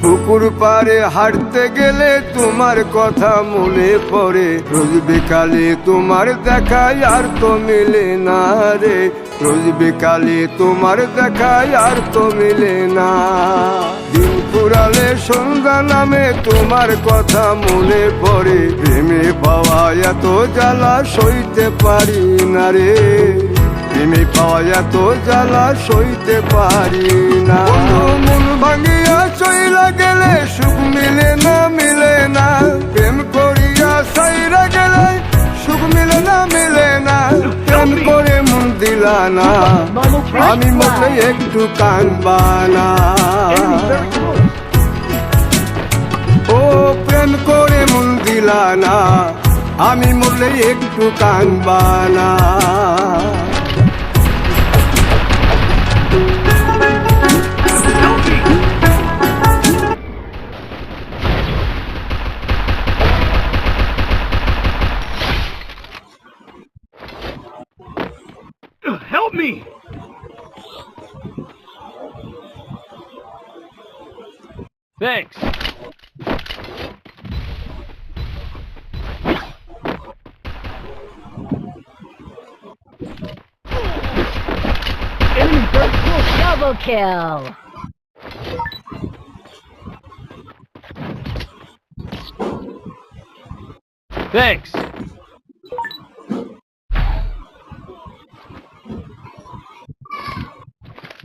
পুকুর পাড়ে হাঁটতে গেলে তোমার কথা মনে পড়ে, রোজ বিকালে তোমার দেখায় আর তো মিলে না রে, রোজ বিকালে তোমার দেখায় আর তো মিলে না। দিন ফুরালে সন্ধ্যা নামে তোমার কথা মনে পড়ে, প্রেমে পাওয়া এত জ্বালা সইতে পারি না রে, প্রেমে পাওয়া এত জ্বালা সইতে পারি না। মন ভাঙিয়া চইলা গেলে সুখ মিলে না, মিলে না, প্রেম করিয়া সাইরা গেলে সুখ মিলে না, মিলে না, প্রেম করে মন দিলা না, আমি মনে একটু কানবা না। ও প্রেম করে মন দিলা না, আমি মরলে একটু কানবা না। Help me! Thanks. Enemy very close. Double kill. Thanks.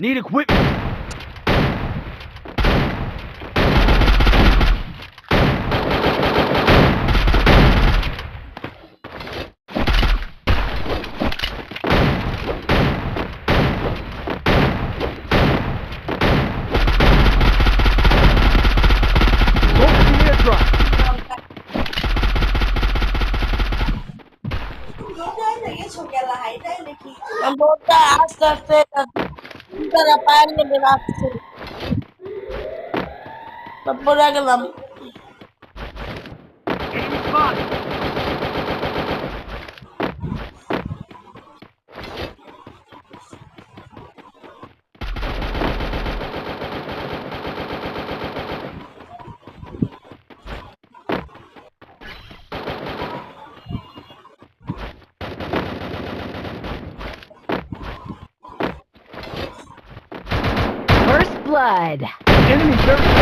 Need equipment. Go to the airdrop. Bota aste aste তারা পায়ের লেগে রাখছে তারপরে গেলাম Enemy spotted. First blood. Enemy very